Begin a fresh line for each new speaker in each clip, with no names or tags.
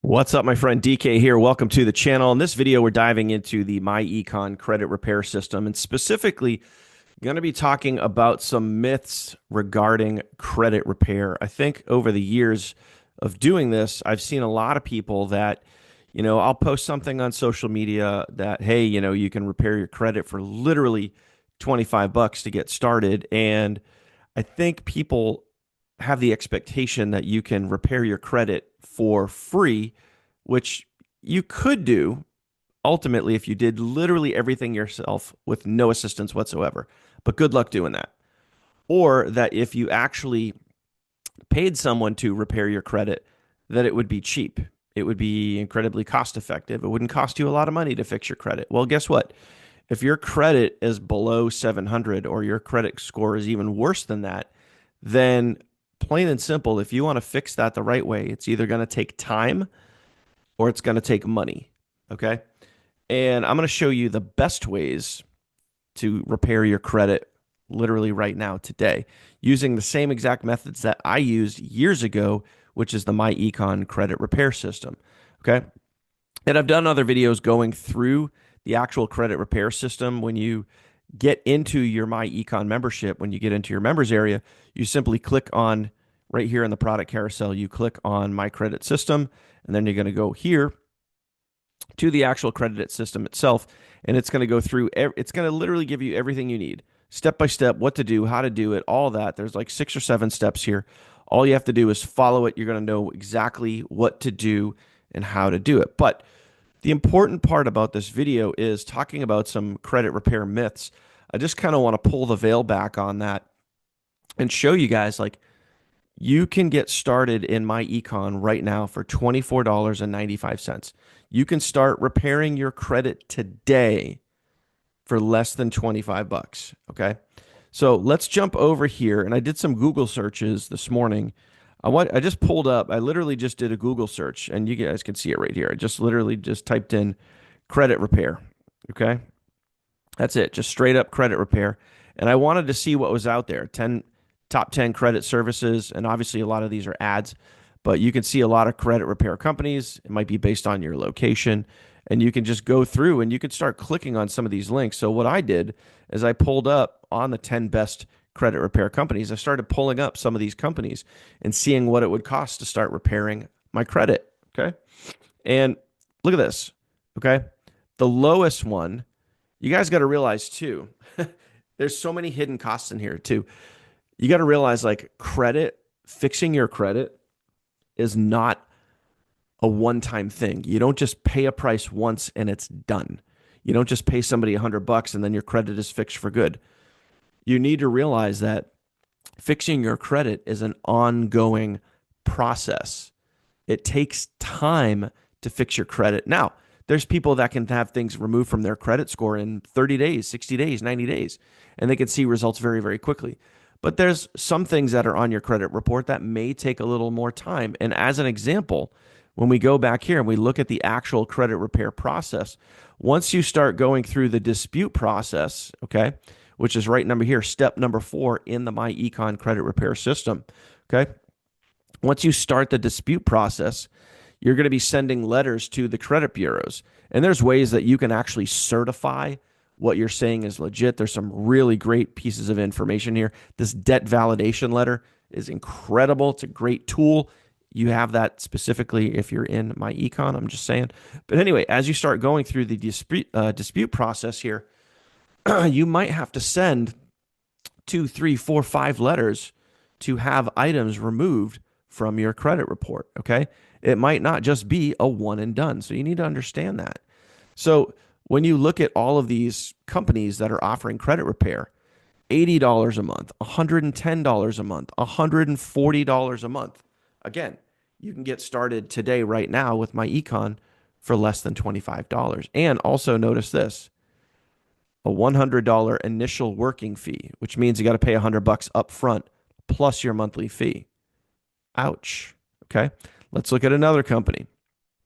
What's up, my friend? DK here. Welcome to the channel. In this video, we're diving into the myEcon credit repair system, and specifically going to be talking about some myths regarding credit repair. I think over the years of doing this, I've seen a lot of people that, I'll post something on social media that, hey, you can repair your credit for literally 25 bucks to get started. And I think people have the expectation that you can repair your credit for free, which you could do ultimately if you did literally everything yourself with no assistance whatsoever. But good luck doing that. Or that if you actually paid someone to repair your credit, that it would be cheap. It would be incredibly cost effective. It wouldn't cost you a lot of money to fix your credit. Well, guess what? If your credit is below 700 or your credit score is even worse than that, then plain and simple, if you want to fix that the right way, it's either going to take time or it's going to take money. Okay. And I'm going to show you the best ways to repair your credit literally right now, today, using the same exact methods that I used years ago, which is the myEcon credit repair system. Okay. And I've done other videos going through the actual credit repair system. When you get into your myEcon membership, when you get into your members area, you simply click on right here in the product carousel, you click on my credit system, and then you're going to go here to the actual credit system itself. And it's going to go through, it's going to literally give you everything you need, step by step, what to do, how to do it, all that. There's like 6 or 7 steps here. All you have to do is follow it. You're going to know exactly what to do and how to do it. But the important part about this video is talking about some credit repair myths. I just kind of want to pull the veil back on that and show you guys, like, you can get started in myEcon right now for $24.95. You can start repairing your credit today for less than 25 bucks. Okay. So let's jump over here. And I did some Google searches this morning. I just pulled up, I literally just did a Google search, and you guys can see it right here. I just literally just typed in credit repair. Okay. That's it. Just straight up credit repair. And I wanted to see what was out there. Top 10 credit services. And obviously a lot of these are ads, but you can see a lot of credit repair companies. It might be based on your location. And you can just go through and you can start clicking on some of these links. So what I did is I pulled up on the 10 best credit repair companies. I started pulling up some of these companies and seeing what it would cost to start repairing my credit. Okay. And look at this. Okay. The lowest one, you guys got to realize too, there's so many hidden costs in here too. You got to realize, like, fixing your credit is not a one-time thing. You don't just pay a price once and it's done. You don't just pay somebody $100 and then your credit is fixed for good. You need to realize that fixing your credit is an ongoing process. It takes time to fix your credit. Now, there's people that can have things removed from their credit score in 30 days, 60 days, 90 days, and they can see results very, very quickly. But there's some things that are on your credit report that may take a little more time. And as an example, when we go back here and we look at the actual credit repair process, once you start going through the dispute process, okay, which is right number here, step number 4 in the myEcon credit repair system, okay, once you start the dispute process, you're going to be sending letters to the credit bureaus. And there's ways that you can actually certify what you're saying is legit. There's some really great pieces of information here. This debt validation letter is incredible. It's a great tool. You have that specifically if you're in myEcon, I'm just saying. But anyway, as you start going through the dispute process here, you might have to send 2, 3, 4, 5 letters to have items removed from your credit report. Okay. It might not just be a one and done. So you need to understand that. So when you look at all of these companies that are offering credit repair, $80 a month, $110 a month, $140 a month. Again, you can get started today, right now, with myEcon for less than $25. And also notice this, a $100 initial working fee, which means you got to pay $100 up front plus your monthly fee. Ouch. Okay. Let's look at another company.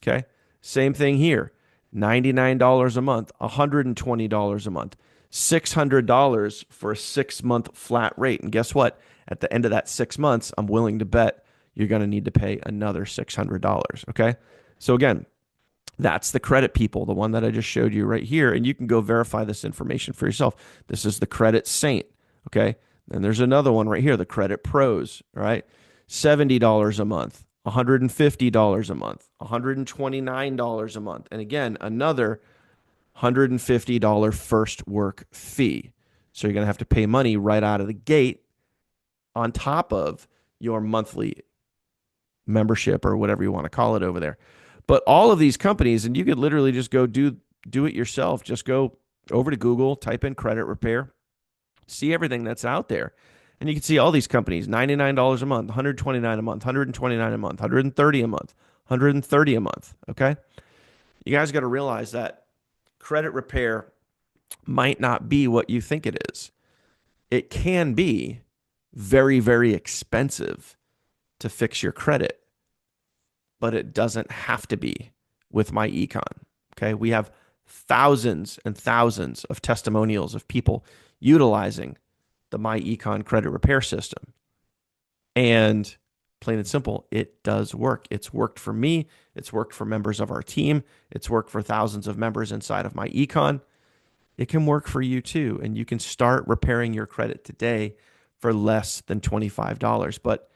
Okay. Same thing here. $99 a month, $120 a month, $600 for a 6-month flat rate. And guess what? At the end of that 6 months, I'm willing to bet you're going to need to pay another $600. Okay. So again, that's the credit people, the one that I just showed you right here. And you can go verify this information for yourself. This is the credit saint. Okay. Then there's another one right here, the credit pros, right? $70 a month, $150 a month, $129 a month. And again, another $150 first work fee. So you're going to have to pay money right out of the gate on top of your monthly membership or whatever you want to call it over there. But all of these companies, and you could literally just go do it yourself. Just go over to Google, type in credit repair, see everything that's out there. And you can see all these companies, $99 a month, $129 a month, $129 a month, $130 a month, $130 a month. Okay. You guys got to realize that credit repair might not be what you think it is. It can be very, very expensive to fix your credit, but it doesn't have to be with myEcon. Okay. We have thousands and thousands of testimonials of people utilizing the myEcon credit repair system. And plain and simple, it does work. It's worked for me. It's worked for members of our team. It's worked for thousands of members inside of myEcon. It can work for you too. And you can start repairing your credit today for less than $25. But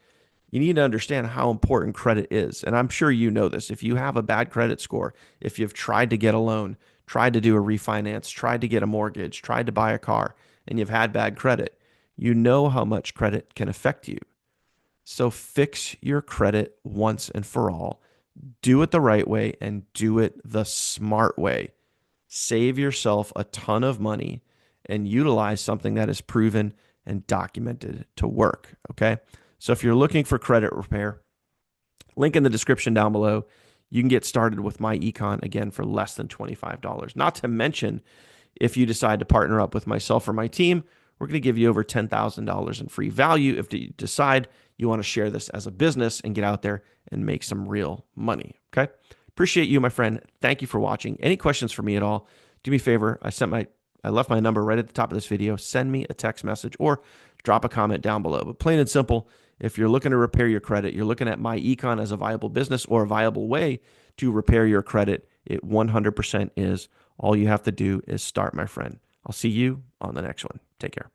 you need to understand how important credit is. And I'm sure you know this. If you have a bad credit score, if you've tried to get a loan, tried to do a refinance, tried to get a mortgage, tried to buy a car, and you've had bad credit, you know how much credit can affect you. So fix your credit once and for all. Do it the right way and do it the smart way. Save yourself a ton of money and utilize something that is proven and documented to work. Okay. So if you're looking for credit repair, link in the description down below. You can get started with myEcon again for less than $25. Not to mention, if you decide to partner up with myself or my team, we're going to give you over $10,000 in free value if you decide you want to share this as a business and get out there and make some real money. Okay. Appreciate you, my friend. Thank you for watching. Any questions for me at all? Do me a favor. I left my number right at the top of this video. Send me a text message or drop a comment down below. But plain and simple, if you're looking to repair your credit, you're looking at myEcon as a viable business or a viable way to repair your credit, it 100% is. All you have to do is start, my friend. I'll see you on the next one. Take care.